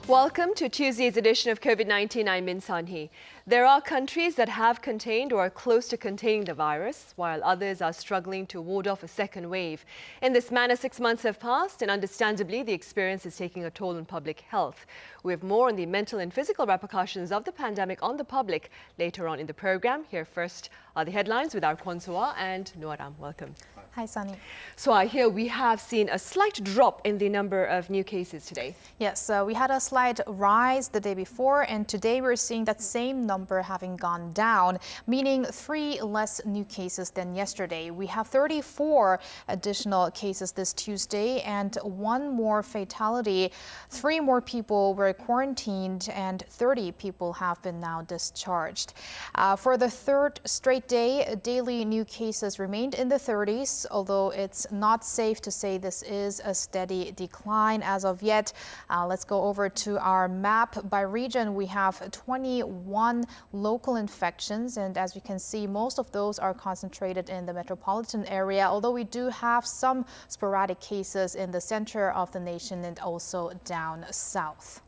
Welcome to Tuesday's edition of COVID-19. I'm Min Sanhi. There are countries that have contained or are close to containing the virus, while others are struggling to ward off a second wave. In this manner, 6 months have passed, and understandably, the experience is taking a toll on public health. We have more on the mental and physical repercussions of the pandemic on the public later on in the program. Here first are the headlines with our Kwonsua and Noaram. Welcome. Hi, Sunny. So I hear we have seen a slight drop in the number of new cases today. Yes, we had a slight rise the day before, and today we're seeing that same number having gone down, meaning 3 less new cases than yesterday. We have 34 additional cases this Tuesday and 1 more fatality. 3 more people were quarantined and 30 people have been now discharged. For the 3rd straight day, daily new cases remained in the 30s. Although it's not safe to say this is a steady decline as of yet. Let's go over to our map. By region, we have 21 local infections, and as you can see, most of those are concentrated in the metropolitan area, although we do have some sporadic cases in the center of the nation and also down south.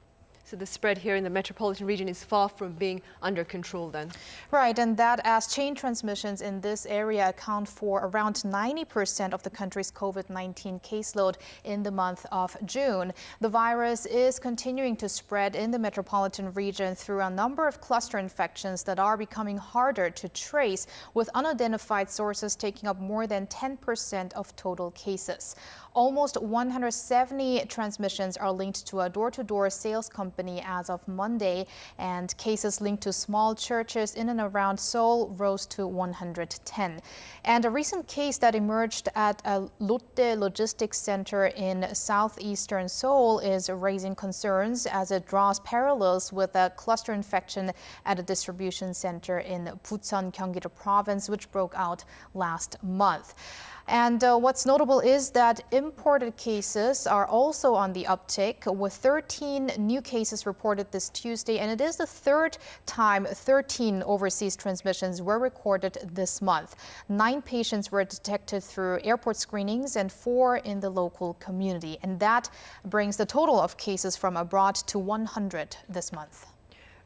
So the spread here in the metropolitan region is far from being under control then? Right, and that as chain transmissions in this area account for around 90% of the country's COVID-19 caseload in the month of June. The virus is continuing to spread in the metropolitan region through a number of cluster infections that are becoming harder to trace, with unidentified sources taking up more than 10% of total cases. Almost 170 transmissions are linked to a door-to-door sales company as of Monday, and cases linked to small churches in and around Seoul rose to 110. And a recent case that emerged at a Lotte Logistics Center in southeastern Seoul is raising concerns as it draws parallels with a cluster infection at a distribution center in Bucheon, Gyeonggi-do Province, which broke out last month. And what's notable is that imported cases are also on the uptick, with 13 new cases reported this Tuesday, and it is the 3rd time 13 overseas transmissions were recorded this month. 9 patients were detected through airport screenings and 4 in the local community, and that brings the total of cases from abroad to 100 this month.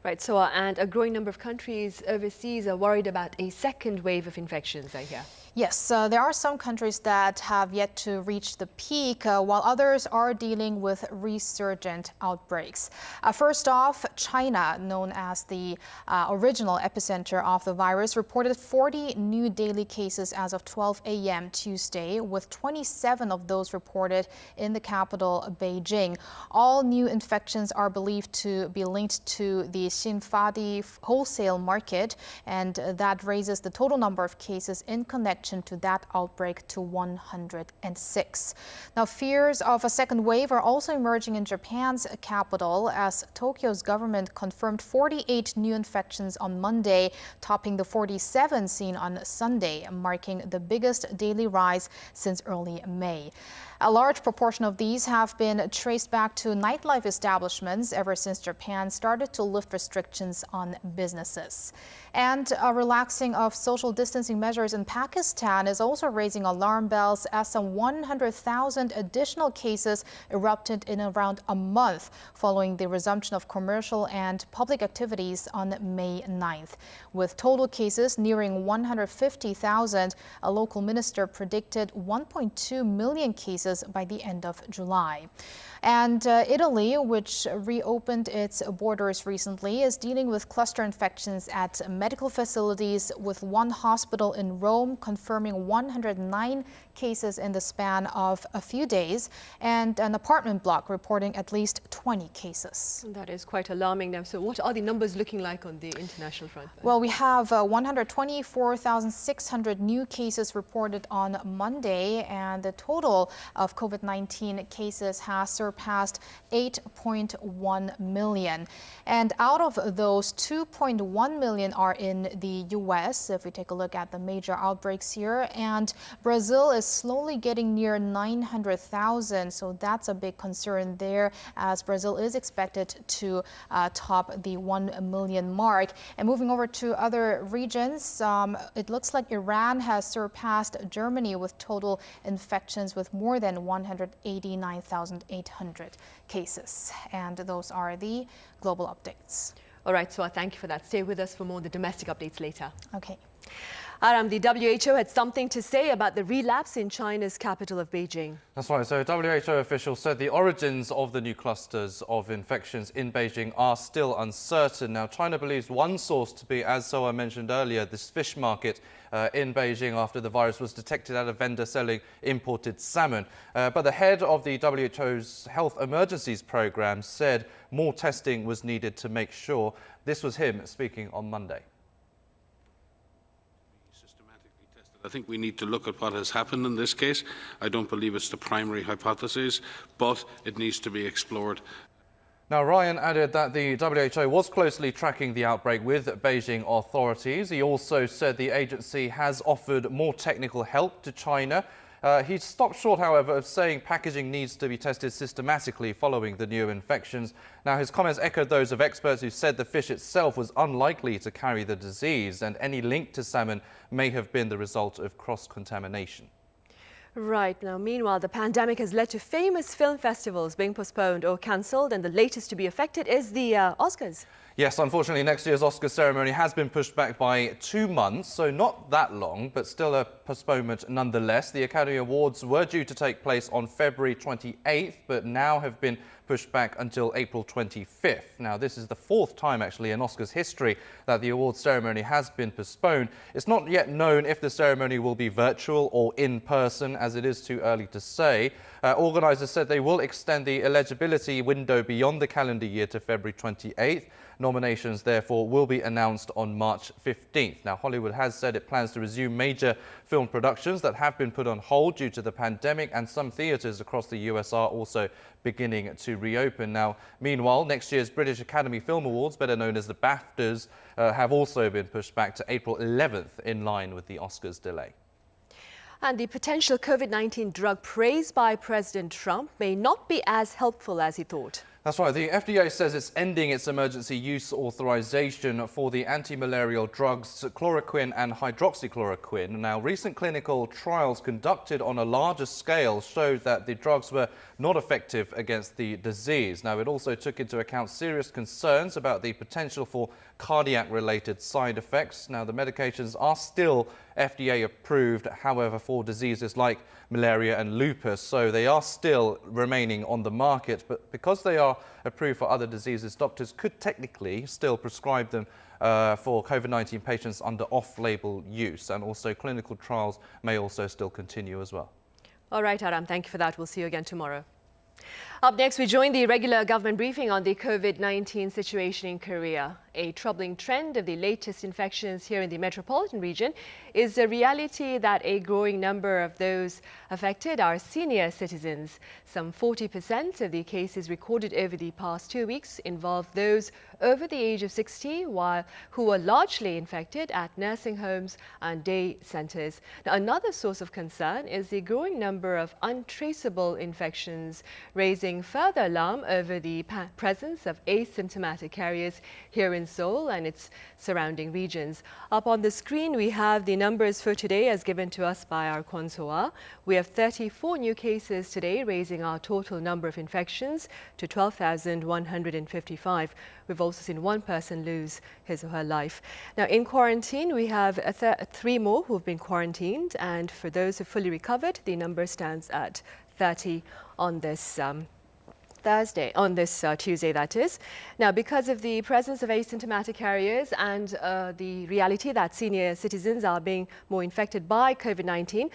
Right, so and a growing number of countries overseas are worried about a second wave of infections, I hear. Yes, there are some countries that have yet to reach the peak, while others are dealing with resurgent outbreaks. First off, China, known as the original epicenter of the virus, reported 40 new daily cases as of 12 a.m. Tuesday, with 27 of those reported in the capital, Beijing. All new infections are believed to be linked to the Xinfadi wholesale market, and that raises the total number of cases in connection to that outbreak to 106. Now, fears of a second wave are also emerging in Japan's capital, as Tokyo's government confirmed 48 new infections on Monday, topping the 47 seen on Sunday, marking the biggest daily rise since early May. A large proportion of these have been traced back to nightlife establishments ever since Japan started to lift restrictions on businesses. And a relaxing of social distancing measures in Pakistan is also raising alarm bells, as some 100,000 additional cases erupted in around a month following the resumption of commercial and public activities on May 9th. With total cases nearing 150,000, a local minister predicted 1.2 million cases by the end of July. And Italy, which reopened its borders recently, is dealing with cluster infections at medical facilities, with one hospital in Rome confirming 109 cases in the span of a few days, and an apartment block reporting at least 20 cases. That is quite alarming now. So what are the numbers looking like on the international front? Well, we have 124,600 new cases reported on Monday, and the total of COVID-19 cases has surpassed 8.1 million. And out of those, 2.1 million are in the U.S., if we take a look at the major outbreaks here, and Brazil is is slowly getting near 900,000, so that's a big concern there, as Brazil is expected to top the 1 million mark. And moving over to other regions, it looks like Iran has surpassed Germany with total infections with more than 189,800 cases. And those are the global updates. All right, Swa, thank you for that. Stay with us for more of the domestic updates later. Okay. Aram, the WHO had something to say about the relapse in China's capital of Beijing. That's right. So WHO officials said the origins of the new clusters of infections in Beijing are still uncertain. Now, China believes one source to be, as Soa mentioned earlier, this fish market in Beijing after the virus was detected at a vendor selling imported salmon. But the head of the WHO's Health Emergencies Programme said more testing was needed to make sure. This was him speaking on Monday. I think we need to look at what has happened in this case. I don't believe it's the primary hypothesis, but it needs to be explored. Now, Ryan added that the WHO was closely tracking the outbreak with Beijing authorities. He also said the agency has offered more technical help to China. He stopped short, however, of saying packaging needs to be tested systematically following the new infections. Now, his comments echoed those of experts who said the fish itself was unlikely to carry the disease, and any link to salmon may have been the result of cross-contamination. Right. Now, meanwhile, the pandemic has led to famous film festivals being postponed or cancelled, and the latest to be affected is the Oscars. Yes, unfortunately, next year's Oscar ceremony has been pushed back by 2 months, so not that long, but still a postponement nonetheless. The Academy Awards were due to take place on February 28th, but now have been pushed back until April 25th. Now, this is the 4th time, actually, in Oscars history that the awards ceremony has been postponed. It's not yet known if the ceremony will be virtual or in person, as it is too early to say. Organisers said they will extend the eligibility window beyond the calendar year to February 28th. Nominations, therefore, will be announced on March 15th. Now, Hollywood has said it plans to resume major film productions that have been put on hold due to the pandemic, and some theatres across the US are also beginning to reopen. Now, meanwhile, next year's British Academy Film Awards, better known as the BAFTAs, have also been pushed back to April 11th in line with the Oscars delay. And the potential COVID-19 drug praised by President Trump may not be as helpful as he thought. That's right. The FDA says it's ending its emergency use authorization for the anti-malarial drugs chloroquine and hydroxychloroquine. Now, recent clinical trials conducted on a larger scale showed that the drugs were not effective against the disease. Now, it also took into account serious concerns about the potential for cardiac-related side effects. Now, the medications are still FDA approved, however, for diseases like malaria and lupus, so they are still remaining on the market. But because they are approved for other diseases, doctors could technically still prescribe them for COVID-19 patients under off-label use, and also clinical trials may also still continue as well. All right, Aram, thank you for that. We'll see you again tomorrow. Up next, we join the regular government briefing on the COVID-19 situation in Korea. A troubling trend of the latest infections here in the metropolitan region is the reality that a growing number of those affected are senior citizens. Some 40% of the cases recorded over the past 2 weeks involve those over the age of 60, who were largely infected at nursing homes and day centres. Now, another source of concern is the growing number of untraceable infections, raising further alarm over the presence of asymptomatic carriers here in Seoul and its surrounding regions. Up on the screen, we have the numbers for today as given to us by our Kwon So-ah. We have 34 new cases today, raising our total number of infections to 12,155. We've also seen one person lose his or her life. Now, in quarantine, we have 3 more who have been quarantined, and for those who fully recovered, the number stands at 30 on this Tuesday, that is. Now, because of the presence of asymptomatic carriers and the reality that senior citizens are being more infected by COVID-19,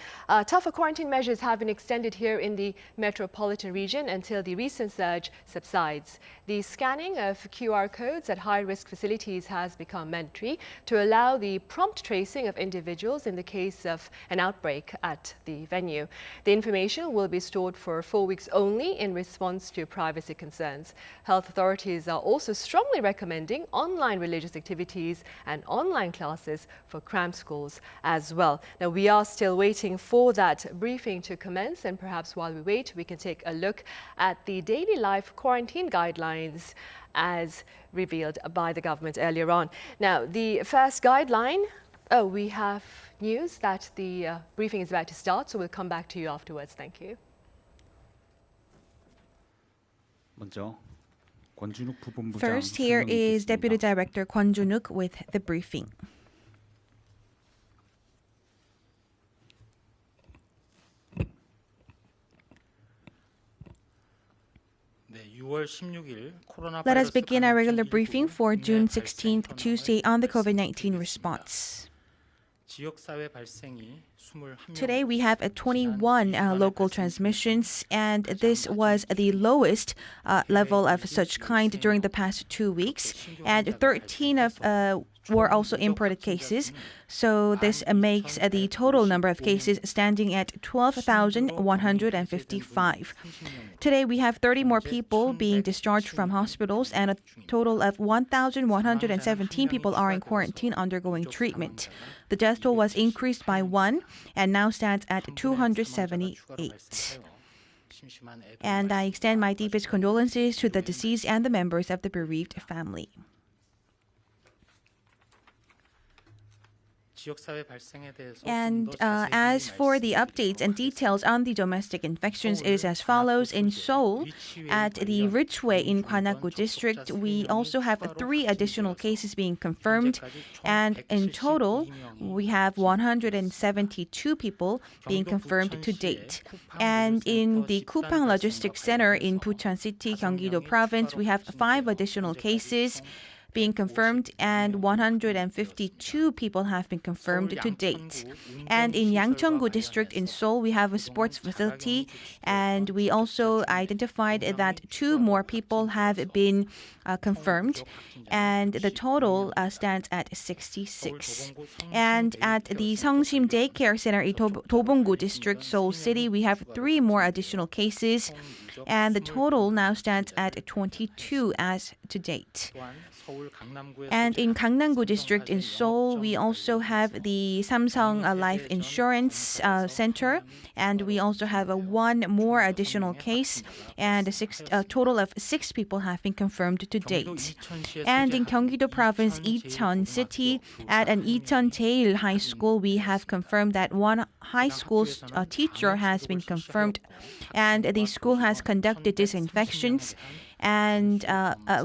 tougher quarantine measures have been extended here in the metropolitan region until the recent surge subsides. The scanning of QR codes at high-risk facilities has become mandatory to allow the prompt tracing of individuals in the case of an outbreak at the venue. The information will be stored for 4 weeks only in response to privacy concerns. Health authorities are also strongly recommending online religious activities and online classes for cram schools as well. Now, we are still waiting for that briefing to commence, and perhaps while we wait, we can take a look at the daily life quarantine guidelines as revealed by the government earlier on. Now, the first guideline, we have news that the briefing is about to start, so we'll come back to you afterwards. Thank you. First, here is Deputy Director Kwon Junuk with the briefing. Let us begin our regular briefing for June 16th, Tuesday, on the COVID-19 response. Today we have 21 local transmissions, and this was the lowest level of such kind during the past 2 weeks, and 13 were also imported cases. So this makes the total number of cases standing at 12,155. Today we have 30 more people being discharged from hospitals, and a total of 1,117 people are in quarantine undergoing treatment. The death toll was increased by 1 and now stands at 278. And I extend my deepest condolences to the deceased and the members of the bereaved family. And as for the updates and details on the domestic infections is as follows. In Seoul, at the Ridgeway in Gwanak-gu District, we also have 3 additional cases being confirmed. And in total, we have 172 people being confirmed to date. And in the Kupang Logistics Center in Bucheon City, Gyeonggi-do Province, we have 5 additional cases being confirmed, and 152 people have been confirmed to date. And in Yangcheong-gu District in Seoul, we have a sports facility, and we also identified that 2 more people have been confirmed, and the total stands at 66. And at the Seongsim Daycare Center in Dobong-gu District, Seoul City, we have 3 more additional cases, and the total now stands at 22 as to date. And in Gangnam-gu District in Seoul, we also have the Samsung Life Insurance Center, and we also have 1 more additional case, and a total of 6 people have been confirmed to date. And in Gyeonggi-do Province, Icheon City, at an Icheon Jail High School, we have confirmed that 1 high school teacher has been confirmed, and the school has conducted disinfections. And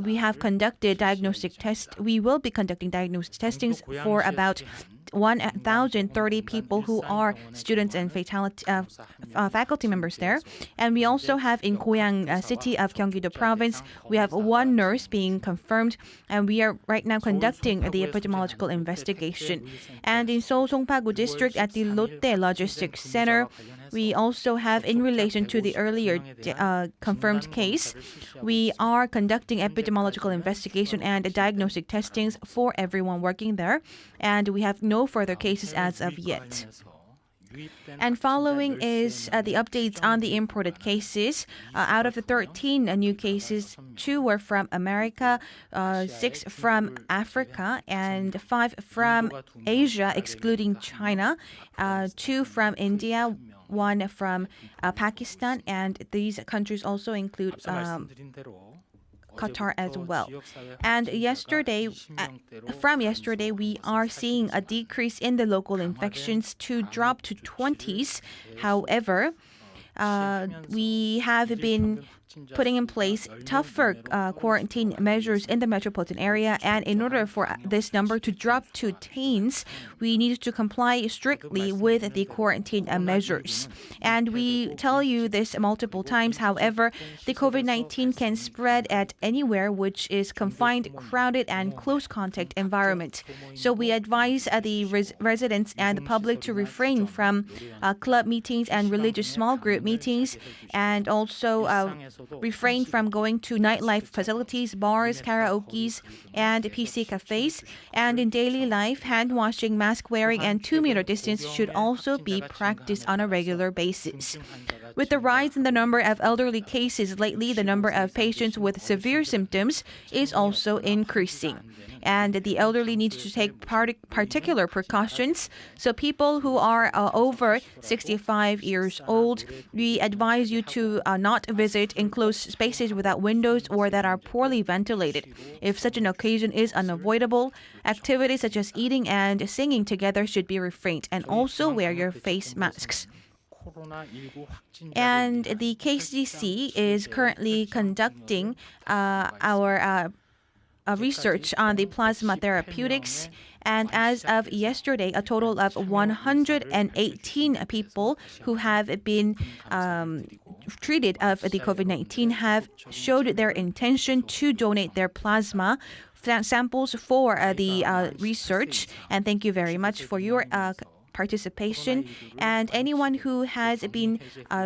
we have conducted diagnostic tests. We will be conducting diagnostic testings for about 1,030 people who are students and faculty members there. And we also have in Goyang City of Gyeonggi-do Province, we have 1 nurse being confirmed, and we are right now conducting the epidemiological investigation. And in Seoul Songpa-gu District at the Lotte Logistics Center, we also have, in relation to the earlier confirmed case, we are conducting epidemiological investigation and diagnostic testings for everyone working there, and we have no further cases as of yet. And following is the updates on the imported cases. Out of the 13 new cases, 2 were from America, 6 from Africa, and 5 from Asia, excluding China, 2 from India, 1 from Pakistan, and these countries also include Qatar as well. And from yesterday, we are seeing a decrease in the local infections to drop to 20s. However, we have been putting in place tougher quarantine measures in the metropolitan area, and in order for this number to drop to teens, we need to comply strictly with the quarantine measures. And we tell you this multiple times. However, the COVID-19 can spread at anywhere which is confined, crowded, and close contact environment. So we advise the residents and the public to refrain from club meetings and religious small group corporate meetings, and also refrain from going to nightlife facilities, bars, karaoke's, and PC cafes. And in daily life, hand washing, mask wearing, and 2-meter distance should also be practiced on a regular basis. With the rise in the number of elderly cases lately, the number of patients with severe symptoms is also increasing. And the elderly need to take particular precautions. So people who are over 65 years old, we advise you to not visit enclosed spaces without windows or that are poorly ventilated. If such an occasion is unavoidable, activities such as eating and singing together should be refrained, and also wear your face masks. And the KCC is currently conducting our research on the plasma therapeutics. And as of yesterday, a total of 118 people who have been treated of the COVID-19 have showed their intention to donate their plasma samples for the research. And thank you very much for your participation. And anyone who has been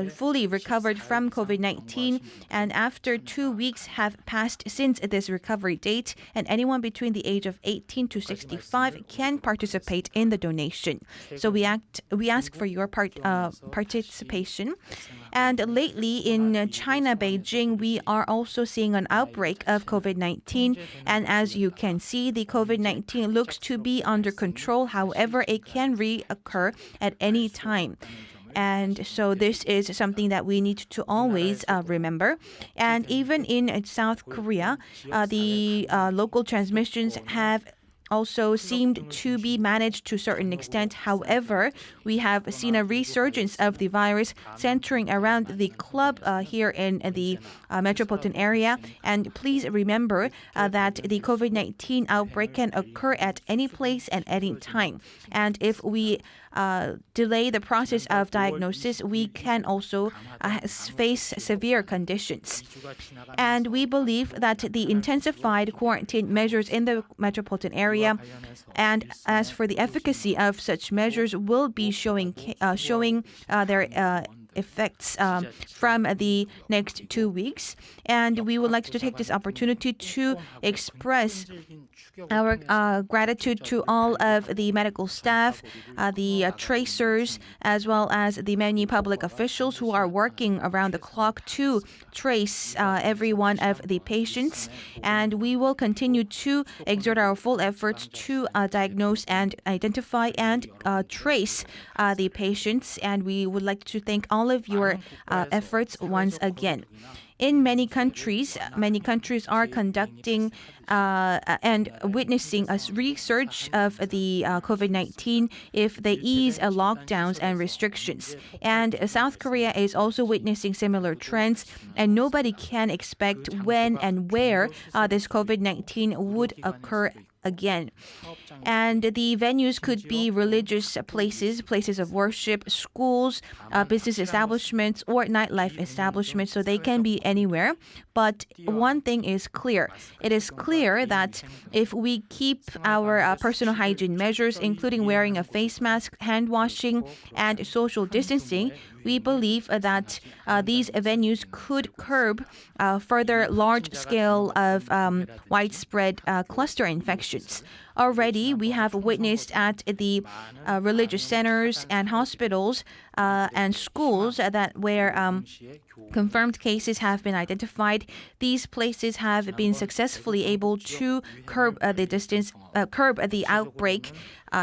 fully recovered from COVID-19 and after 2 weeks have passed since this recovery date, and anyone between the age of 18 to 65 can participate in the donation. So we ask for your participation. And lately in China, Beijing, we are also seeing an outbreak of COVID-19. And as you can see, the COVID-19 looks to be under control. However, it can reoccur at any time. And so this is something that we need to always remember. And even in South Korea, the local transmissions have also seemed to be managed to a certain extent. However, we have seen a resurgence of the virus centering around the club here in the metropolitan area. And please remember that the COVID-19 outbreak can occur at any place at any time. And if we delay the process of diagnosis, we can also face severe conditions. And we believe that the intensified quarantine measures in the metropolitan area, and as for the efficacy of such measures, will be showing their effects from the next 2 weeks. And we would like to take this opportunity to express our gratitude to all of the medical staff, the tracers, as well as the many public officials who are working around the clock to trace every one of the patients. And we will continue to exert our full efforts to diagnose and identify and trace the patients. And we would like to thank all of your efforts once again. In many countries are conducting and witnessing a resurge of the COVID-19 if they ease lockdowns and restrictions. And South Korea is also witnessing similar trends, and nobody can expect when and where this COVID-19 would occur again. And the venues could be religious places of worship, schools, business establishments, or nightlife establishments, so they can be anywhere. But one thing is clear. It is clear that if we keep our personal hygiene measures, including wearing a face mask, hand washing, and social distancing, we believe that these venues could curb further large scale of widespread cluster infections. Already, we have witnessed at the religious centers and hospitals and schools that where confirmed cases have been identified. These places have been successfully able to curb the outbreak,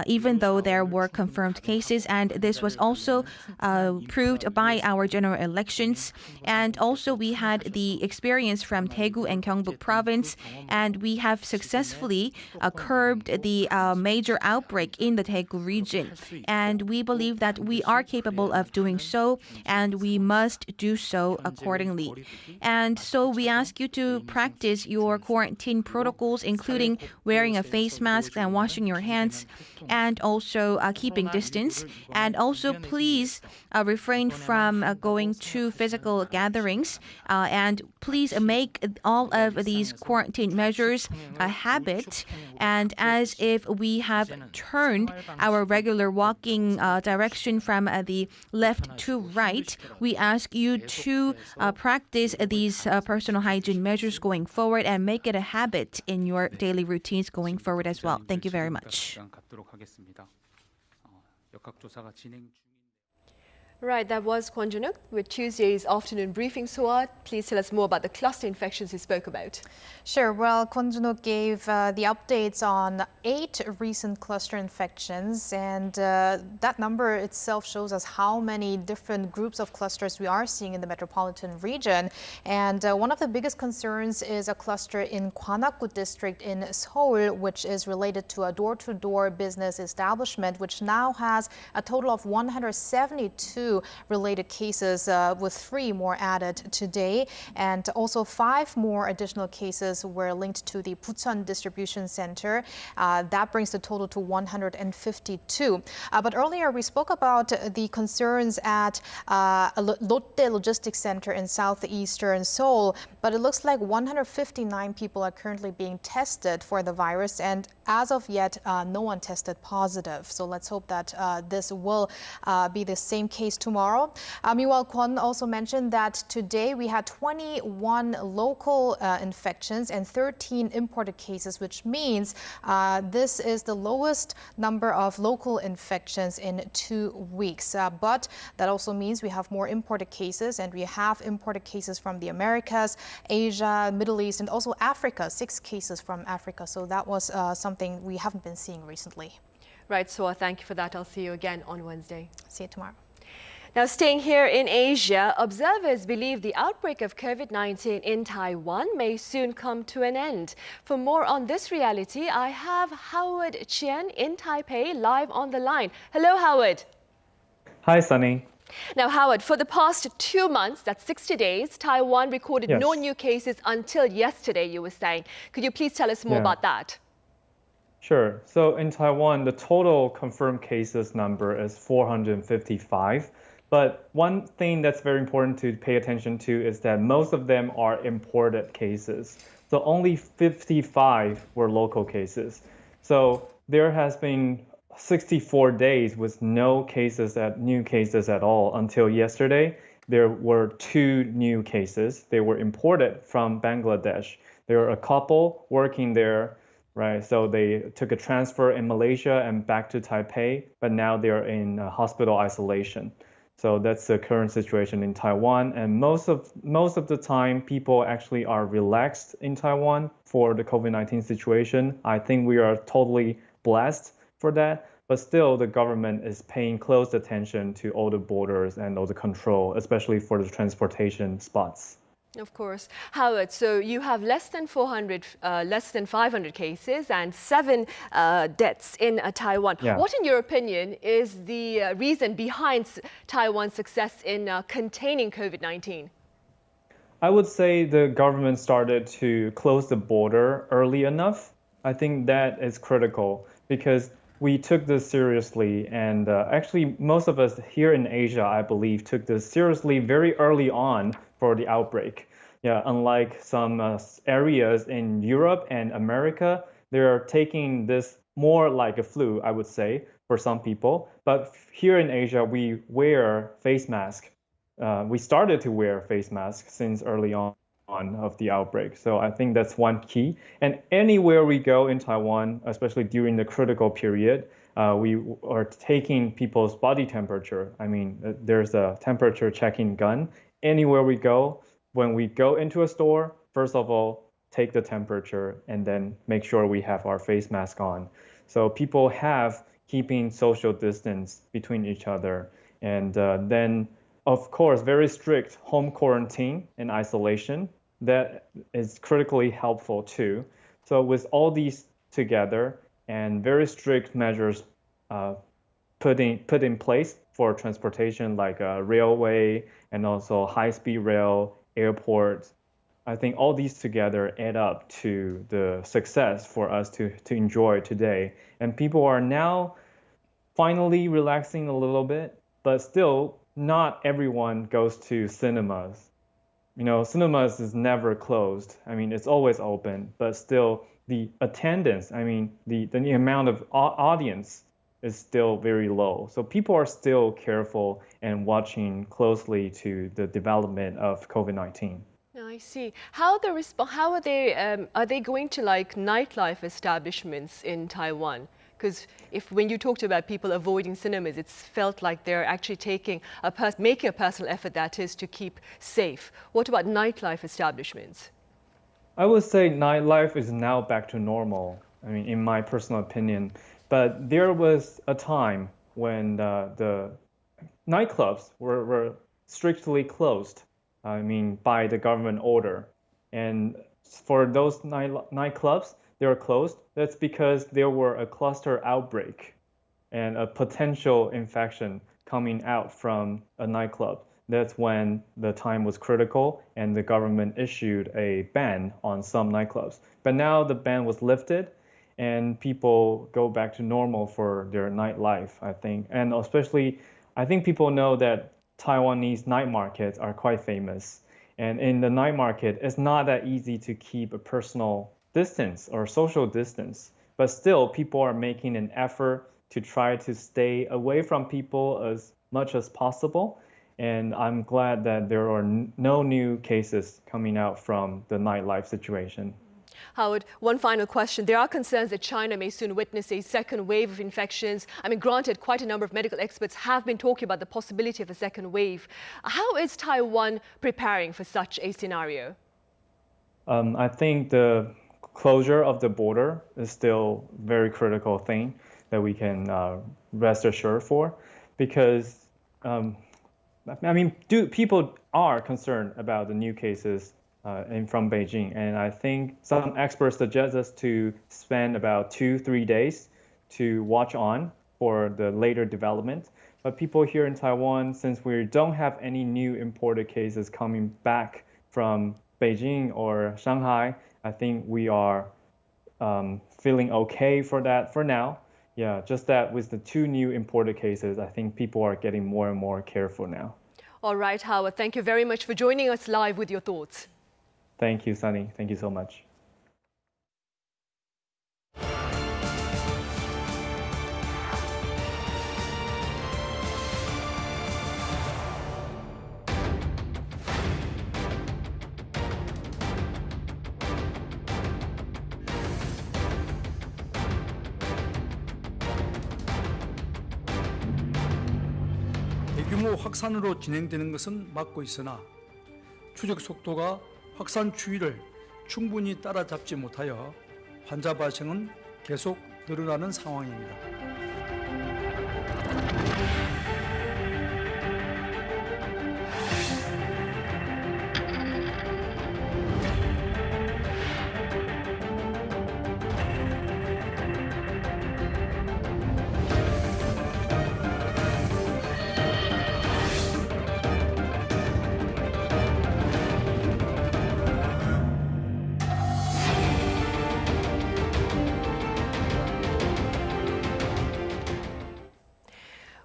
even though there were confirmed cases. And this was also proved by our general elections. And also, we had the experience from Daegu and Gyeongbuk province, and we have successfully curbed the major outbreak in the Daegu region. And we believe that we are capable of doing so, and we must do so accordingly. And so we ask you to practice your quarantine protocols, including wearing a face mask and washing your hands, and also keeping distance. And also, please refrain from going to physical gatherings, and please make all of these quarantine measures a habit. And as if we have turned our regular walking direction from the left to right. We ask you to practice these personal hygiene measures going forward and make it a habit in your daily routines going forward as well. Thank you very much. Right, that was Kwon Junuk with Tuesday's afternoon briefing. Suat, please tell us more about the cluster infections you spoke about. Sure. Well, Kwon Junuk gave the updates on 8 recent cluster infections, and that number itself shows us how many different groups of clusters we are seeing in the metropolitan region. And one of the biggest concerns is a cluster in Gwanakgu district in Seoul, which is related to a door-to-door business establishment, which now has a total of 172 related cases, with 3 more added today. And also 5 more additional cases were linked to the Bucheon Distribution Center. That brings the total to 152. But earlier we spoke about the concerns at Lotte Logistics Center in southeastern Seoul. But it looks like 159 people are currently being tested for the virus. And as of yet, no one tested positive. So let's hope that this will be the same case tomorrow. Meanwhile, Kwon also mentioned that today we had 21 local infections and 13 imported cases, which means this is the lowest number of local infections in 2 weeks. But that also means we have more imported cases, and we have imported cases from the Americas, Asia, Middle East, and also Africa, 6 cases from Africa. So that was something we haven't been seeing recently. Right, Suat, thank you for that. I'll see you again on Wednesday. See you tomorrow. Now, staying here in Asia, observers believe the outbreak of COVID-19 in Taiwan may soon come to an end. For more on this reality, I have Howard Chien in Taipei live on the line. Hello, Howard. Hi, Sunny. Now, Howard, for the past 2 months, that's 60 days, Taiwan recorded no new cases until yesterday, you were saying. Could you please tell us more about that? Sure. So in Taiwan, the total confirmed cases number is 455. But one thing that's very important to pay attention to is that most of them are imported cases. So only 55 were local cases. So there has been 64 days with no new cases at all until yesterday. There were 2 new cases. They were imported from Bangladesh. There were a couple working there, right? So they took a transfer in Malaysia and back to Taipei, but now they're in hospital isolation. So that's the current situation in Taiwan. And most of the time, people actually are relaxed in Taiwan for the COVID-19 situation. I think we are totally blessed for that. But still, the government is paying close attention to all the borders and all the control, especially for the transportation spots. Of course. Howard, so you have less than 500 cases and 7 deaths in Taiwan. Yeah. What, in your opinion, is the reason behind Taiwan's success in containing COVID-19? I would say the government started to close the border early enough. I think that is critical because we took this seriously, and actually most of us here in Asia, I believe, took this seriously very early on for the outbreak. Yeah, unlike some areas in Europe and America, they're taking this more like a flu, I would say, for some people. But here in Asia, we wear face masks. We started to wear face masks since early on of the outbreak. So I think that's one key. And anywhere we go in Taiwan, especially during the critical period, we are taking people's body temperature. I mean, there's a temperature checking gun. Anywhere we go, when we go into a store, first of all, take the temperature and then make sure we have our face mask on. So people have keeping social distance between each other. And then, of course, very strict home quarantine and isolation. That is critically helpful too. So with all these together and very strict measures put in place for transportation like railway and also high-speed rail, airports, I think all these together add up to the success for us to enjoy today. And people are now finally relaxing a little bit, but still not everyone goes to cinemas. You know, cinemas is never closed. I mean, it's always open, but still the attendance, I mean, the amount of audience is still very low. So people are still careful and watching closely to the development of COVID-19. I see. How are they going to like nightlife establishments in Taiwan? Because when you talked about people avoiding cinemas, it's felt like they're actually making a personal effort, that is, to keep safe. What about nightlife establishments? I would say nightlife is now back to normal, I mean, in my personal opinion. But there was a time when the nightclubs were strictly closed, I mean, by the government order. And for those nightclubs, they were closed. That's because there were a cluster outbreak and a potential infection coming out from a nightclub. That's when the time was critical and the government issued a ban on some nightclubs. But now the ban was lifted and people go back to normal for their nightlife, I think. And especially, I think people know that Taiwanese night markets are quite famous. And in the night market, it's not that easy to keep a personal distance or social distance. But still, people are making an effort to try to stay away from people as much as possible. And I'm glad that there are no new cases coming out from the nightlife situation. Howard, one final question. There are concerns that China may soon witness a second wave of infections. I mean, granted, quite a number of medical experts have been talking about the possibility of a second wave. How is Taiwan preparing for such a scenario? I think the closure of the border is still a very critical thing that we can rest assured for, because people are concerned about the new cases from Beijing, and I think some experts suggest us to spend about 2-3 days to watch on for the later development. But people here in Taiwan, since we don't have any new imported cases coming back from Beijing or Shanghai, I think we are feeling okay for that for now. Yeah, just that with the 2 new imported cases, I think people are getting more and more careful now. All right, Howard, thank you very much for joining us live with your thoughts. Thank you, Sunny. Thank you so much. 대규모 확산으로 진행되는 것은 막고 있으나 추적 속도가 확산 추이를 충분히 따라잡지 못하여 환자 발생은 계속 늘어나는 상황입니다.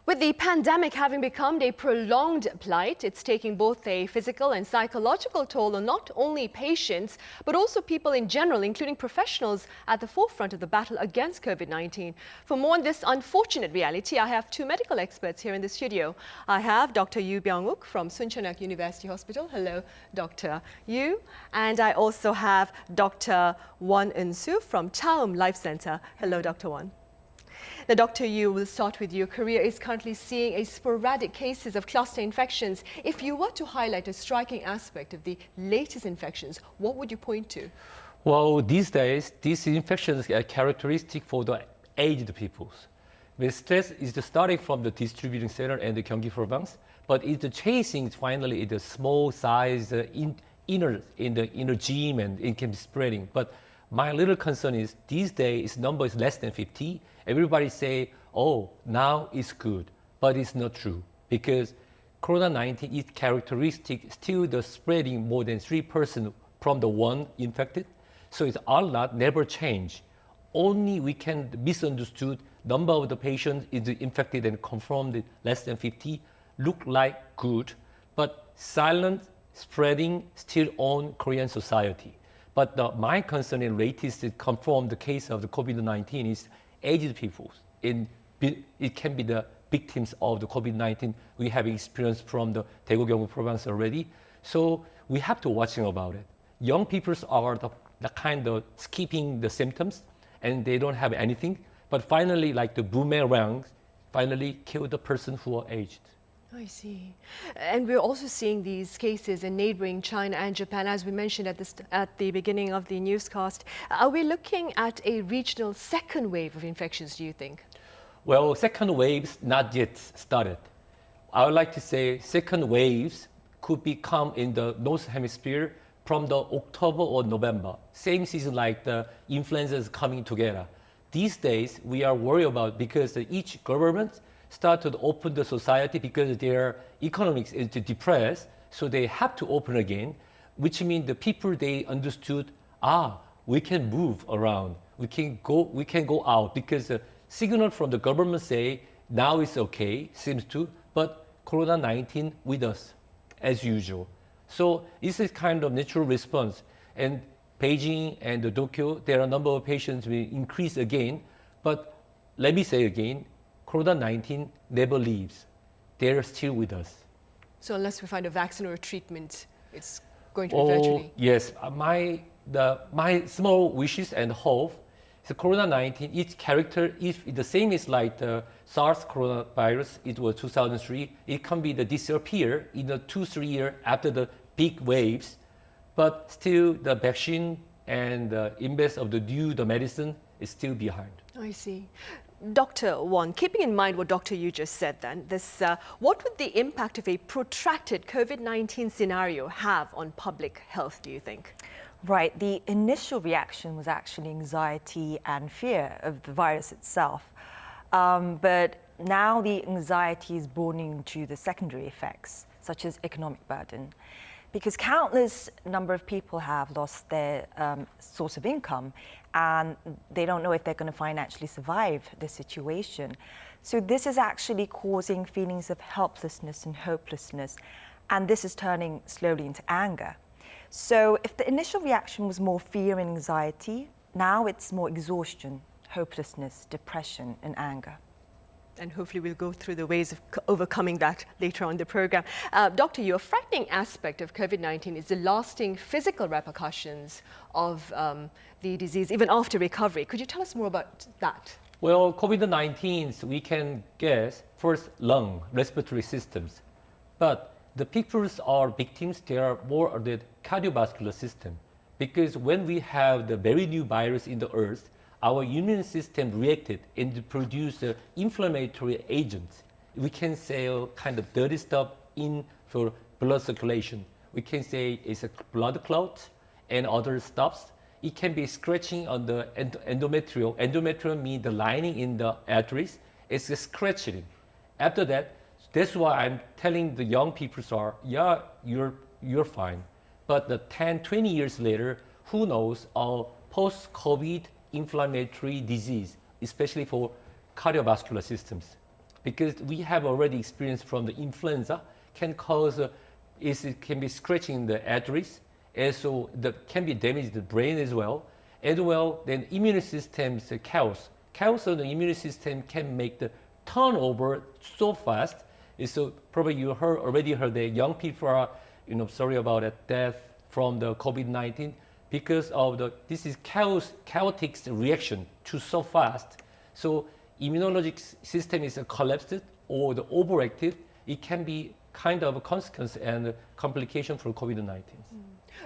With the pandemic having become a prolonged plight, it's taking both a physical and psychological toll on not only patients, but also people in general, including professionals at the forefront of the battle against COVID-19. For more on this unfortunate reality, I have 2 medical experts here in the studio. I have Dr. Yu Byung-wook from Sun천향대 University Hospital. Hello, Dr. Yu. And I also have Dr. Won Eun-soo from Chaum Life Center. Hello, Dr. Won. Now, Dr. Yu, we'll start with you. Korea is currently seeing a sporadic cases of cluster infections. If you were to highlight a striking aspect of the latest infections, what would you point to? Well, these days, these infections are characteristic for the aged peoples. The stress is starting from the distributing center and the Gyeonggi province, but it's the chasing finally the small size in the inner gym, and it can be spreading. But my little concern is these days number is less than 50. Everybody say, oh, now it's good, but it's not true, because COVID-19 is characteristic still the spreading more than 3% from the one infected. So it's a lot never change. Only we can misunderstood number of the patients is infected and confirmed less than 50 look like good, but silent spreading still on Korean society. But my concern in latest confirmed the case of the COVID-19 is aged people in it can be the victims of the COVID-19 we have experienced from the Daegu Gyeongbu province already. So we have to watching about it. Young people are the kind of skipping the symptoms and they don't have anything. But finally, like the boomerang, finally kill the person who are aged. I see. And we're also seeing these cases in neighboring China and Japan, as we mentioned at the beginning of the newscast. Are we looking at a regional second wave of infections, do you think? Well, second waves not yet started. I would like to say second waves could become in the North Hemisphere from the October or November, same season like the influenza is coming together. These days, we are worried about because each government started to open the society because their economics is depressed, so they have to open again, which means the people, they understood, we can move around, we can go out because the signal from the government say, now it's okay, seems to, but Corona-19 with us, as usual. So this is kind of natural response. And Beijing and the Tokyo, there are a number of patients will increase again, but let me say again, Corona-19 never leaves. They're still with us. So unless we find a vaccine or a treatment, it's going to eventually... Yes, my small wishes and hope is Corona-19, its character, if the same is like the SARS coronavirus, it was 2003, it can be the disappear in the 2-3 years after the big waves, but still the vaccine and the invest of the medicine is still behind. I see. Dr. Won, keeping in mind what Dr. Yu just said then, what would the impact of a protracted COVID-19 scenario have on public health, do you think? Right. The initial reaction was actually anxiety and fear of the virus itself. But now the anxiety is born into the secondary effects, such as economic burden. Because countless number of people have lost their source of income and they don't know if they're going to financially survive this situation. So this is actually causing feelings of helplessness and hopelessness, and this is turning slowly into anger. So if the initial reaction was more fear and anxiety, now it's more exhaustion, hopelessness, depression, and anger. And hopefully we'll go through the ways of overcoming that later on in the program. Doctor, a frightening aspect of COVID-19 is the lasting physical repercussions of the disease, even after recovery. Could you tell us more about that? Well, COVID-19, we can guess first lung, respiratory systems. But the people are victims, they are more of the cardiovascular system. Because when we have the very new virus in the earth, our immune system reacted and produced inflammatory agents. We can say kind of dirty stuff in for blood circulation. We can say it's a blood clot and other stuffs. It can be scratching on the endometrium. Endometrium means the lining in the arteries. It's scratching. After that, that's why I'm telling the young people you're fine. But the 10, 20 years later, who knows, post-COVID inflammatory disease, especially for cardiovascular systems. Because we have already experienced from the influenza, can cause, it can be scratching the arteries, and so that can be damaging the brain as well. As well, then immune system's chaos. Chaos of the immune system can make the turnover so fast. So probably you already heard that young people are, sorry about that, death from the COVID-19 because of this is chaotic reaction to so fast. So immunologic system is collapsed or the overactive. It can be kind of a consequence and a complication for COVID-19.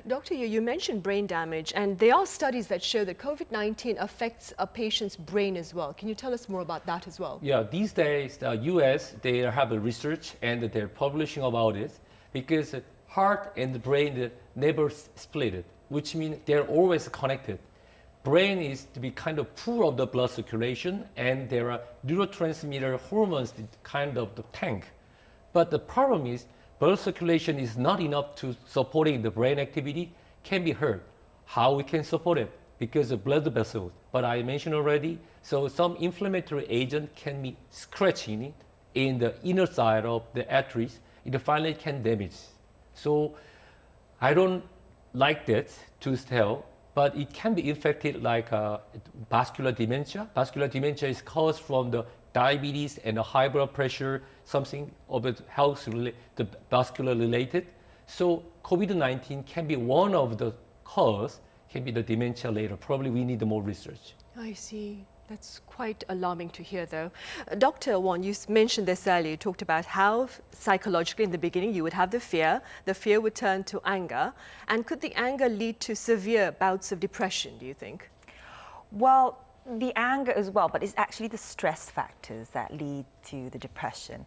Doctor, you mentioned brain damage, and there are studies that show that COVID-19 affects a patient's brain as well. Can you tell us more about that as well? Yeah, these days, the US, they have a research and they're publishing about it because heart and the brain never split it, which means they're always connected. Brain is to be kind of full of the blood circulation and there are neurotransmitter hormones kind of the tank. But the problem is blood circulation is not enough to supporting the brain activity can be hurt. How we can support it? Because of blood vessels. But I mentioned already, so some inflammatory agent can be scratching it in the inner side of the arteries. It finally can damage. So I don't like that to tell, but it can be affected like vascular dementia. Vascular dementia is caused from the diabetes and high blood pressure, something of it health the vascular related. So COVID-19 can be one of the cause, can be the dementia later. Probably we need more research. I see. That's quite alarming to hear, though. Dr. Won, you mentioned this earlier. You talked about how psychologically in the beginning you would have the fear would turn to anger. And could the anger lead to severe bouts of depression, do you think? Well, the anger as well, but it's actually the stress factors that lead to the depression.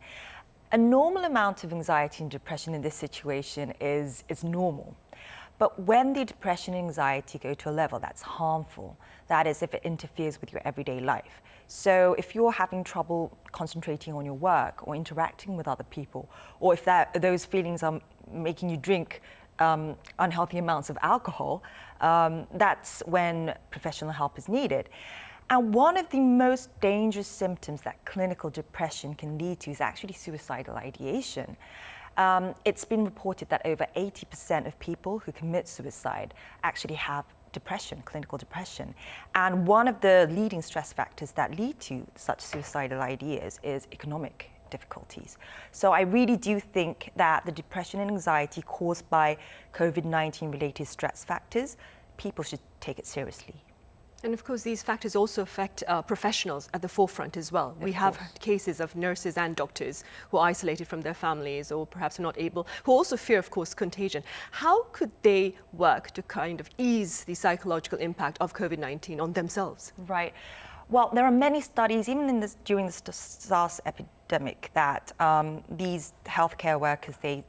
A normal amount of anxiety and depression in this situation is normal. But when the depression and anxiety go to a level that's harmful, that is if it interferes with your everyday life. So if you're having trouble concentrating on your work or interacting with other people, or if those feelings are making you drink unhealthy amounts of alcohol, that's when professional help is needed. And one of the most dangerous symptoms that clinical depression can lead to is actually suicidal ideation. It's been reported that over 80% of people who commit suicide actually have depression, clinical depression. And one of the leading stress factors that lead to such suicidal ideas is economic difficulties. So I really do think that the depression and anxiety caused by COVID-19 related stress factors, people should take it seriously. And of course, these factors also affect professionals at the forefront as well. We have cases of nurses and doctors who are isolated from their families or perhaps are not able, who also fear, of course, contagion. How could they work to kind of ease the psychological impact of COVID-19 on themselves? Right. Well, there are many studies, even during the SARS epidemic, that these healthcare workers, they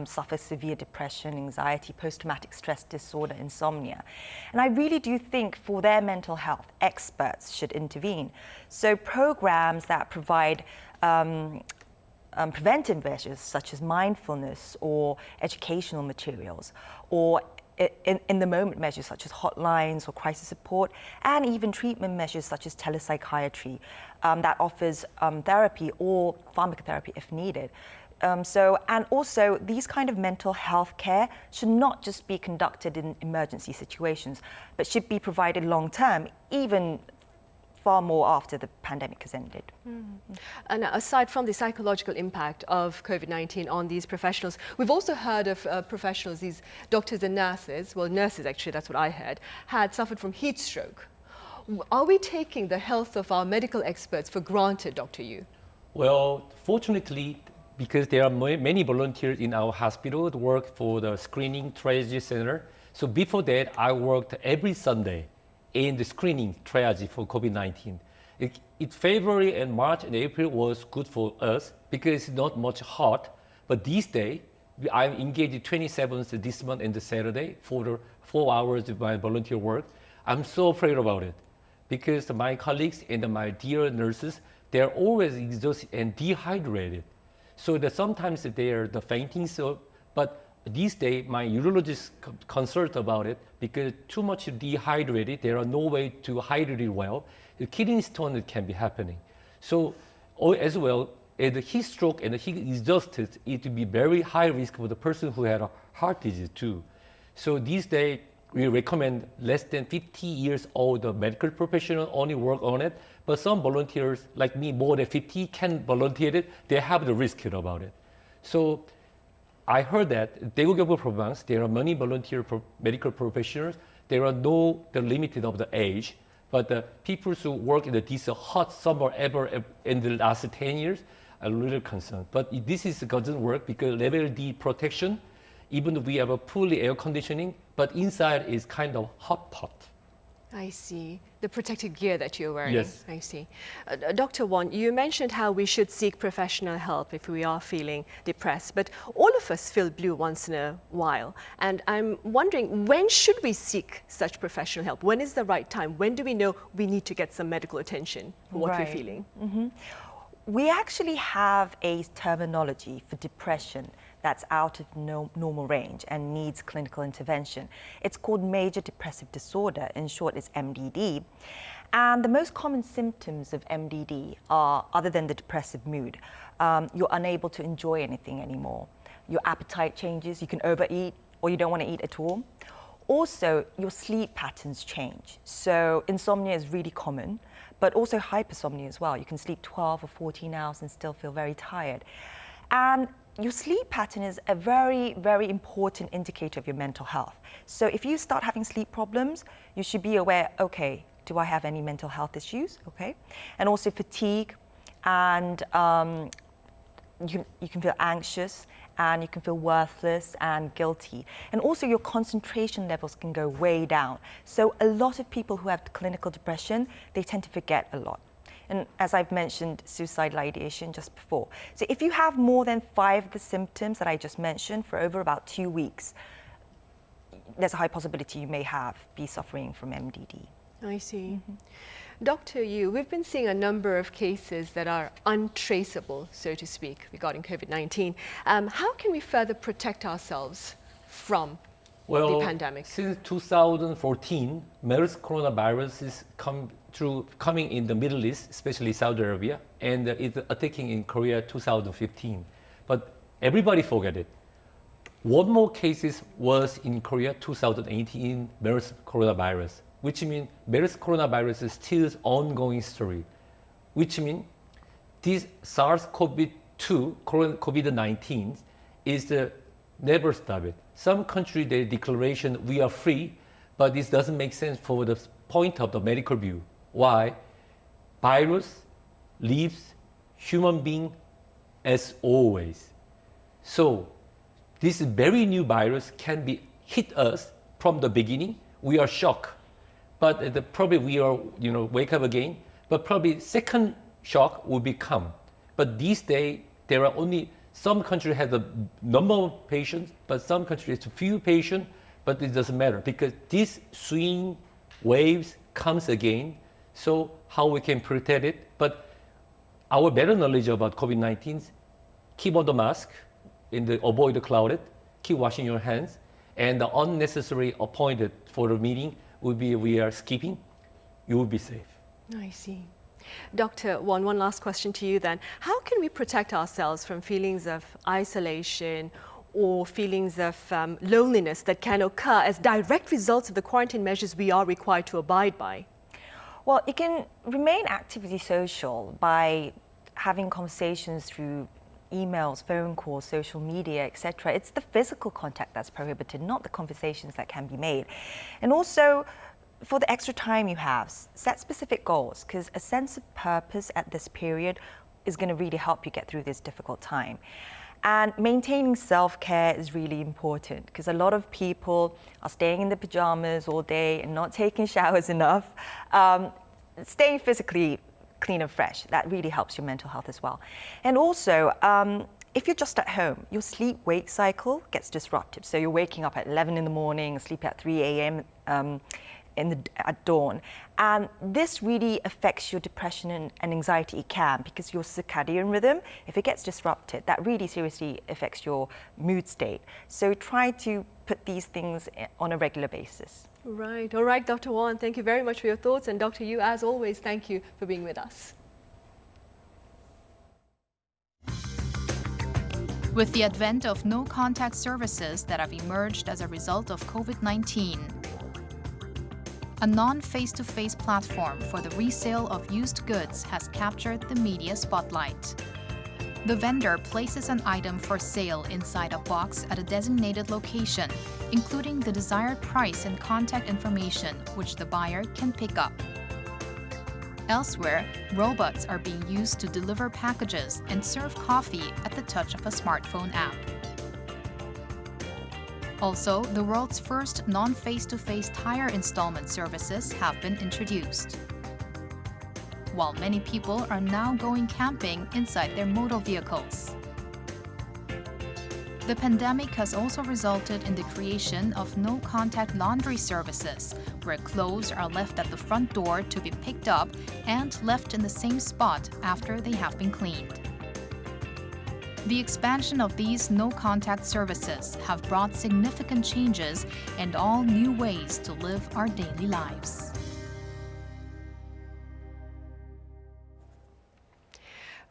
suffer severe depression, anxiety, post-traumatic stress disorder, insomnia. And I really do think for their mental health, experts should intervene. So programs that provide preventive measures such as mindfulness or educational materials, or in the moment measures such as hotlines or crisis support, and even treatment measures such as telepsychiatry that offers therapy or pharmacotherapy if needed. And also, these kind of mental health care should not just be conducted in emergency situations, but should be provided long-term, even far more after the pandemic has ended. And aside from the psychological impact of COVID-19 on these professionals, we've also heard of professionals, these doctors and nurses, well, nurses actually, that's what I heard, had suffered from heat stroke. Are we taking the health of our medical experts for granted, Dr. Yu? Well, fortunately, because there are many volunteers in our hospital that work for the screening triage center. So before that, I worked every Sunday in the screening triage for COVID-19. February and March and April was good for us because it's not much hot. But these days, I'm engaged 27th this month and the Saturday for the 4 hours of my volunteer work. I'm so afraid about it because my colleagues and my dear nurses, they're always exhausted and dehydrated. So that sometimes they're fainting. But these days, my urologist concerned about it because too much dehydrated, there are no way to hydrate it well. The kidney stone can be happening. So as well, the heat stroke and the heat exhausted, it will be very high risk for the person who had a heart disease too. So these days, we recommend less than 50 years old medical professional only work on it. But some volunteers, like me, more than 50 can volunteer it. They have the risk about it. So I heard that 대구경북 province, there are many volunteer medical professionals. There are no limited of the age, but the people who work in this hot summer ever in the last 10 years are a little concerned. But this doesn't work because level D protection, even though we have a fully air conditioning, but inside is kind of hot pot. I see. The protective gear that you're wearing. Yes. I see. Dr. Won, you mentioned how we should seek professional help if we are feeling depressed, but all of us feel blue once in a while. And I'm wondering, when should we seek such professional help? When is the right time? When do we know we need to get some medical attention for what we're feeling? Mm-hmm. We actually have a terminology for depression that's out of normal range and needs clinical intervention. It's called major depressive disorder, in short it's MDD. And the most common symptoms of MDD are, other than the depressive mood, you're unable to enjoy anything anymore. Your appetite changes, you can overeat or you don't want to eat at all. Also, your sleep patterns change. So insomnia is really common, but also hypersomnia as well. You can sleep 12 or 14 hours and still feel very tired. And your sleep pattern is a very, very important indicator of your mental health. So if you start having sleep problems, you should be aware, okay, do I have any mental health issues? Okay. And also fatigue, and you can feel anxious, and you can feel worthless and guilty. And also your concentration levels can go way down. So a lot of people who have clinical depression, they tend to forget a lot. And as I've mentioned, suicidal ideation just before. So if you have more than 5 of the symptoms that I just mentioned for over about 2 weeks, there's a high possibility you may be suffering from MDD. I see. Dr. Yu, we've been seeing a number of cases that are untraceable, so to speak, regarding COVID-19. How can we further protect ourselves from the pandemic? Since 2014, MERS coronavirus is coming in the Middle East, especially Saudi Arabia, and it's attacking in Korea 2015. But everybody forget it. One more cases was in Korea 2018, MERS coronavirus, which means MERS coronavirus is still an ongoing story, which means this SARS-CoV-2, COVID-19, is never stop it. Some country, their declaration, we are free, but this doesn't make sense for the point of the medical view. Why? Virus leaves human being as always. So this very new virus can be hit us from the beginning. We are shocked, but probably we are, wake up again. But probably second shock will become. But these days there are only some countries have a number of patients, but some countries few patients. But it doesn't matter because these swing waves comes again. So how we can protect it? But our better knowledge about COVID-19, keep on the mask, avoid the crowded, keep washing your hands, and the unnecessary appointed for the meeting will be we are skipping. You will be safe. I see. Dr. Won, one last question to you then. How can we protect ourselves from feelings of isolation or feelings of loneliness that can occur as direct results of the quarantine measures we are required to abide by? Well, you can remain actively social by having conversations through emails, phone calls, social media, etc. It's the physical contact that's prohibited, not the conversations that can be made. And also, for the extra time you have, set specific goals, because a sense of purpose at this period is going to really help you get through this difficult time. And maintaining self-care is really important because a lot of people are staying in their pajamas all day and not taking showers enough. Staying physically clean and fresh, that really helps your mental health as well. And also, if you're just at home, your sleep-wake cycle gets disrupted. So you're waking up at 11 in the morning, sleep at 3 a.m. At dawn. And this really affects your depression and anxiety. It can, because your circadian rhythm, if it gets disrupted, that really seriously affects your mood state. So try to put these things on a regular basis. Right. All right, Dr. Won, thank you very much for your thoughts. And Dr. Yu, as always, thank you for being with us. With the advent of no-contact services that have emerged as a result of COVID-19, a non-face-to-face platform for the resale of used goods has captured the media spotlight. The vendor places an item for sale inside a box at a designated location, including the desired price and contact information, which the buyer can pick up. Elsewhere, robots are being used to deliver packages and serve coffee at the touch of a smartphone app. Also, the world's first non-face-to-face tire installment services have been introduced. While many people are now going camping inside their motor vehicles. The pandemic has also resulted in the creation of no-contact laundry services, where clothes are left at the front door to be picked up and left in the same spot after they have been cleaned. The expansion of these no-contact services have brought significant changes and all new ways to live our daily lives.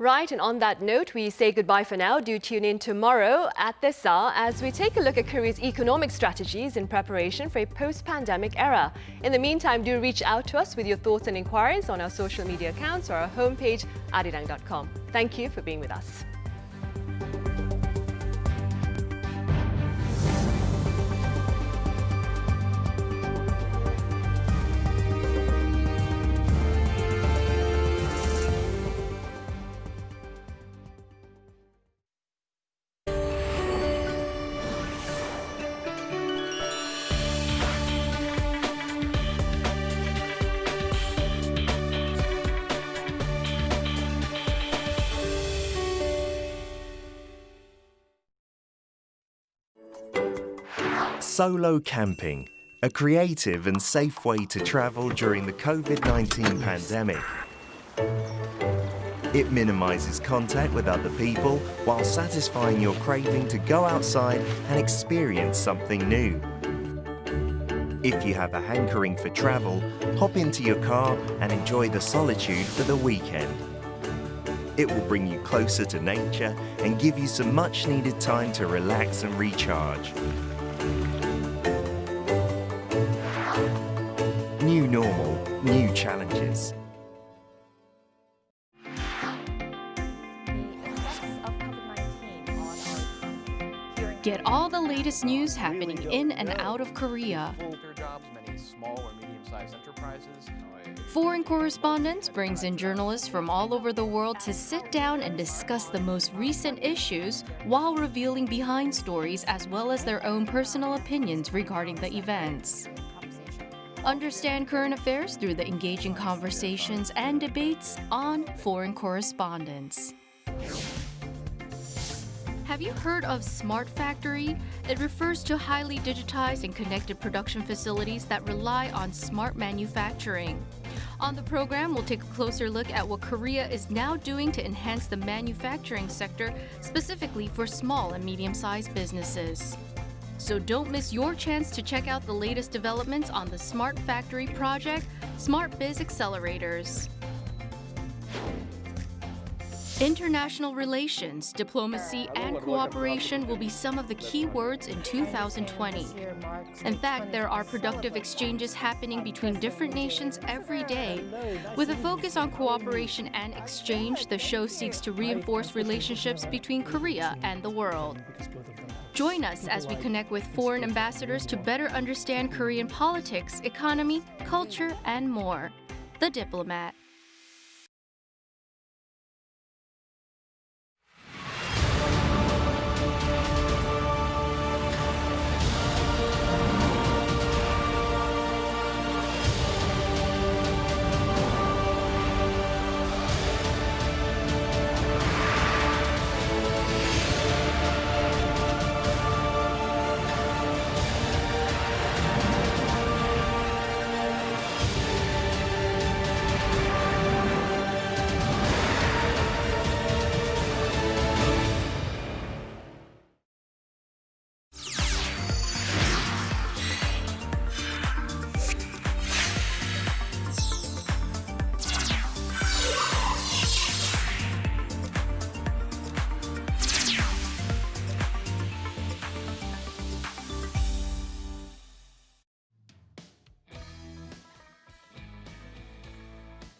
Right, and on that note, we say goodbye for now. Do tune in tomorrow at this hour as we take a look at Korea's economic strategies in preparation for a post-pandemic era. In the meantime, do reach out to us with your thoughts and inquiries on our social media accounts or our homepage, Arirang.com. Thank you for being with us. Solo camping, a creative and safe way to travel during the COVID-19 pandemic. It minimizes contact with other people while satisfying your craving to go outside and experience something new. If you have a hankering for travel, hop into your car and enjoy the solitude for the weekend. It will bring you closer to nature and give you some much-needed time to relax and recharge. New normal, new challenges. Get all the latest news happening in and out of Korea. Foreign Correspondents brings in journalists from all over the world to sit down and discuss the most recent issues while revealing behind stories as well as their own personal opinions regarding the events. Understand current affairs through the engaging conversations and debates on Foreign Correspondents. Have you heard of Smart Factory? It refers to highly digitized and connected production facilities that rely on smart manufacturing. On the program, we'll take a closer look at what Korea is now doing to enhance the manufacturing sector, specifically for small and medium-sized businesses. So don't miss your chance to check out the latest developments on the Smart Factory project, Smart Biz Accelerators. International relations, diplomacy, and cooperation will be some of the key words in 2020. In fact, there are productive exchanges happening between different nations every day. With a focus on cooperation and exchange, the show seeks to reinforce relationships between Korea and the world. Join us as we connect with foreign ambassadors to better understand Korean politics, economy, culture, and more. The Diplomat.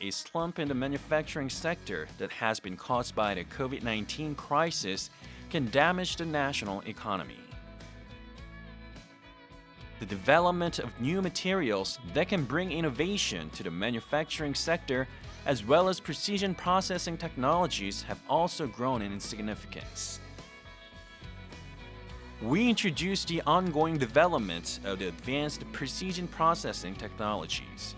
A slump in the manufacturing sector that has been caused by the COVID-19 crisis can damage the national economy. The development of new materials that can bring innovation to the manufacturing sector, as well as precision processing technologies, have also grown in significance. We introduced the ongoing development of the advanced precision processing technologies.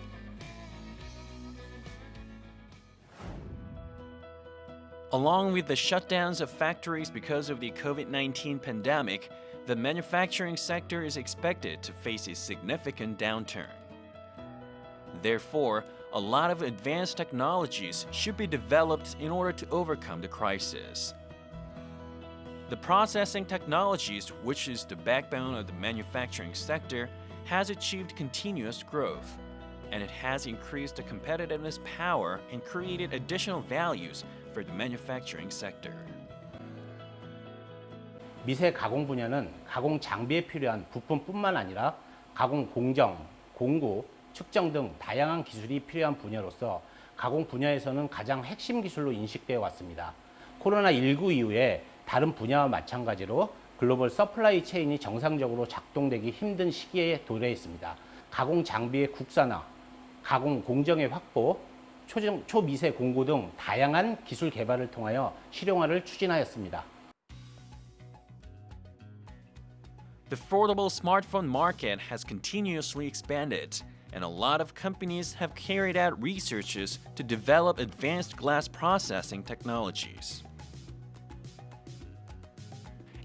Along with the shutdowns of factories because of the COVID-19 pandemic, the manufacturing sector is expected to face a significant downturn. Therefore, a lot of advanced technologies should be developed in order to overcome the crisis. The processing technologies, which is the backbone of the manufacturing sector, has achieved continuous growth, and it has increased the competitiveness power and created additional values for the manufacturing sector. 미세 가공 분야는 가공 장비에 필요한 부품뿐만 아니라 가공 공정, 공구, 측정 등 다양한 기술이 필요한 분야로서 가공 분야에서는 가장 핵심 기술로 인식되어 왔습니다. 코로나19 이후에 다른 분야와 마찬가지로 글로벌 서플라이 체인이 정상적으로 작동되기 힘든 시기에 도래했습니다. 가공 장비의 국산화, 가공 공정의 확보, 초미세 공구 등 다양한 기술 개발을 통하여 실용화를 추진하였습니다. The foldable smartphone market has continuously expanded, and a lot of companies have carried out researches to develop advanced glass processing technologies.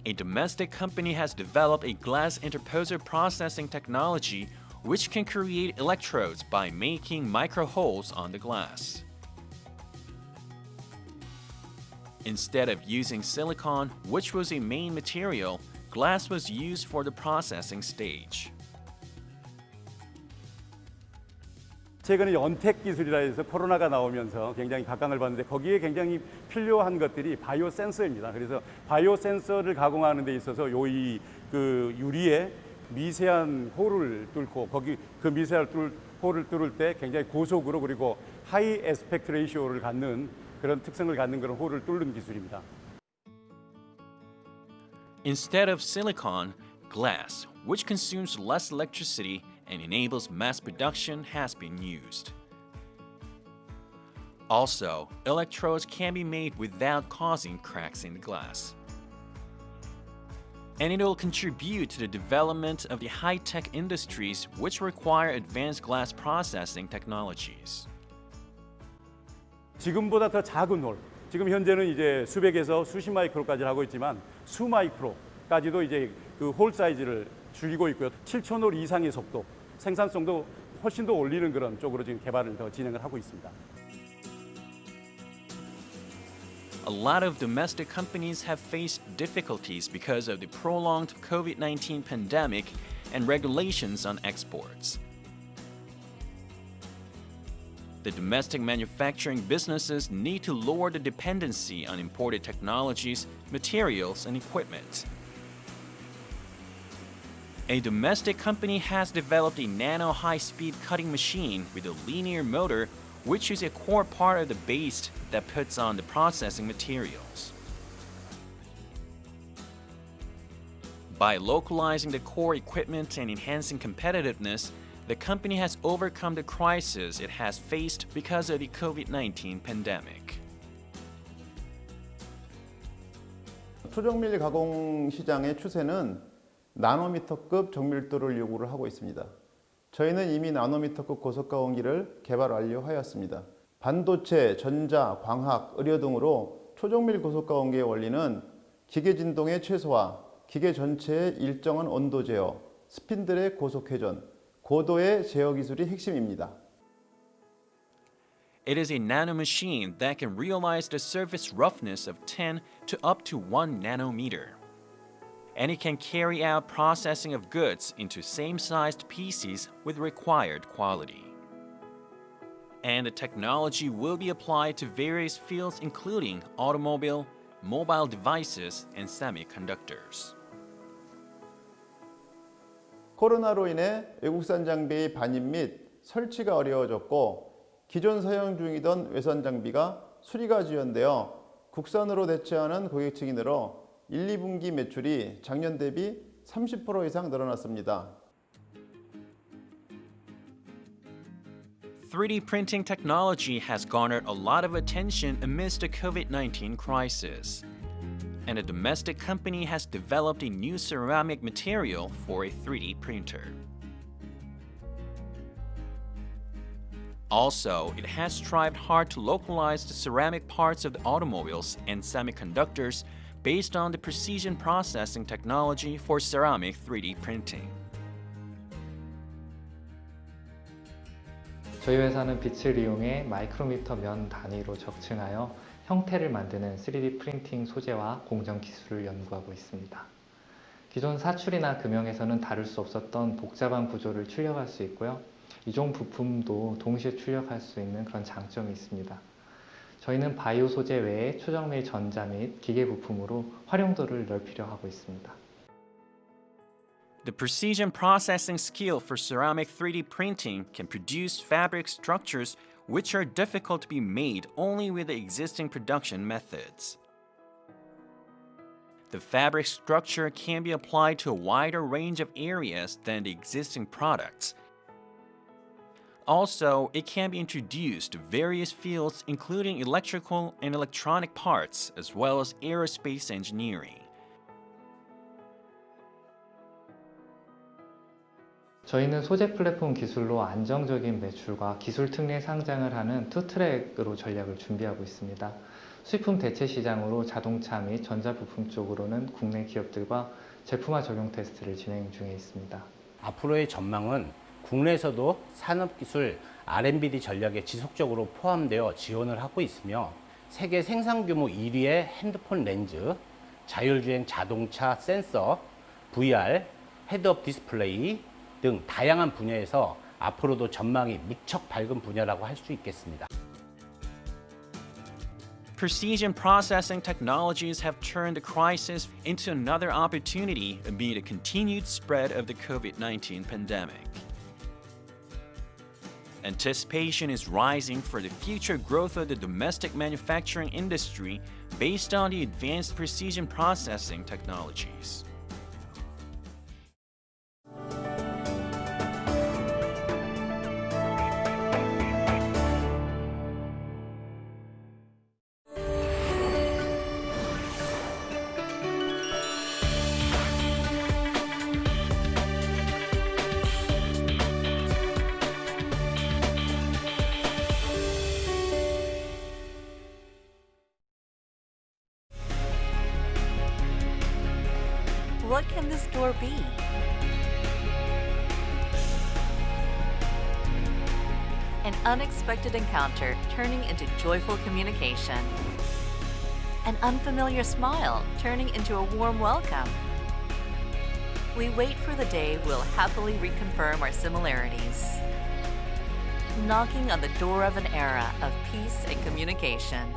A domestic company has developed a glass interposer processing technology which can create electrodes by making micro holes on the glass. Instead of using silicon, which was a main material, glass was used for the processing stage. 최근에 연택 기술이라 해서 코로나가 나오면서 굉장히 각광을 받는데 거기에 굉장히 필요한 것들이 바이오 센서입니다. 그래서 바이오 센서를 가공하는 데 있어서 그 유리에 미세한 홀을 뚫고 거기 그 미세한 홀을 뚫을 때 굉장히 고속으로 그리고 하이 에스펙트 레이시오를 갖는 그런 특성을 갖는 그런 홀을 뚫는 기술입니다. Instead of silicon, glass, which consumes less electricity and enables mass production, has been used. Also, electrodes can be made without causing cracks in the glass. And it will contribute to the development of the high-tech industries which require advanced glass processing technologies. 지금보다 더 작은 홀, 지금 현재는 이제 수백에서 수십 마이크로까지 하고 있지만 수 마이크로까지도 이제 그 홀 사이즈를 줄이고 있고요. 7,000 홀 이상의 속도, 생산성도 훨씬 더 올리는 그런 쪽으로 지금 개발을 더 진행을 하고 있습니다. A lot of domestic companies have faced difficulties because of the prolonged COVID-19 pandemic and regulations on exports. The domestic manufacturing businesses need to lower the dependency on imported technologies, materials, and equipment. A domestic company has developed a nano high-speed cutting machine with a linear motor, which is a core part of the base that puts on the processing materials. By localizing the core equipment and enhancing competitiveness, the company has overcome the crisis it has faced because of the COVID-19 pandemic. 초정밀 가공 시장의 추세는 나노미터급 정밀도를 요구를 하고 있습니다. 저희는 이미 나노미터급 고속가공기를 개발 완료하였습니다. 반도체, 전자, 광학, 의료 등으로 초정밀 고속가공기의 원리는 기계 진동의 최소화, 기계 전체의 일정한 온도 제어, 스핀들의 고속 회전, 고도의 제어 기술이 핵심입니다. It is a nanomachine that can realize the surface roughness of 10 to up to 1 nanometer. And it can carry out processing of goods into same-sized pieces with required quality. And the technology will be applied to various fields including automobile, mobile devices, and semiconductors. 코로나로 인해 외국산 장비의 반입 및 설치가 어려워졌고 기존 사용 중이던 외산 장비가 수리가 지연되어 국산으로 대체하는 고객층이 늘어 1, 2분기 매출이 작년 대비 30% 이상 늘어났습니다. 3D printing technology has garnered a lot of attention amidst the COVID-19 crisis. And a domestic company has developed a new ceramic material for a 3D printer. Also, it has strived hard to localize the ceramic parts of the automobiles and semiconductors based on the precision processing technology for ceramic 3D printing. 저희 회사는 빛을 이용해 마이크로미터 면 단위로 적층하여 형태를 만드는 3D 프린팅 소재와 공정 기술을 연구하고 있습니다. 기존 사출이나 금형에서는 다룰 수 없었던 복잡한 구조를 출력할 수 있고요. 이종 부품도 동시에 출력할 수 있는 그런 장점이 있습니다. 저희는 바이오 소재 외에 초정밀 전자 및 기계 부품으로 활용도를 넓히려 하고 있습니다. The precision processing skill for ceramic 3D printing can produce fabric structures which are difficult to be made only with the existing production methods. The fabric structure can be applied to a wider range of areas than the existing products. Also, it can be introduced to various fields including electrical and electronic parts as well as aerospace engineering. 저희는 소재 플랫폼 기술로 안정적인 매출과 기술 특례 상장을 하는 투트랙으로 전략을 준비하고 있습니다. 수입품 대체 시장으로 자동차 및 전자부품 쪽으로는 국내 기업들과 제품화 적용 테스트를 진행 중에 있습니다. 앞으로의 전망은 국내에서도 산업기술 R&D 전략에 지속적으로 포함되어 지원을 하고 있으며 세계 생산 규모 1위의 핸드폰 렌즈, 자율주행 자동차 센서, VR, 헤드업 디스플레이 등 다양한 분야에서 앞으로도 전망이 무척 밝은 분야라고 할 수 있겠습니다. Precision processing technologies have turned the crisis into another opportunity amid the continued spread of the COVID-19 pandemic. Anticipation is rising for the future growth of the domestic manufacturing industry based on the advanced precision processing technologies. What can this door be? An unexpected encounter turning into joyful communication. An unfamiliar smile turning into a warm welcome. We wait for the day we'll happily reconfirm our similarities. Knocking on the door of an era of peace and communication.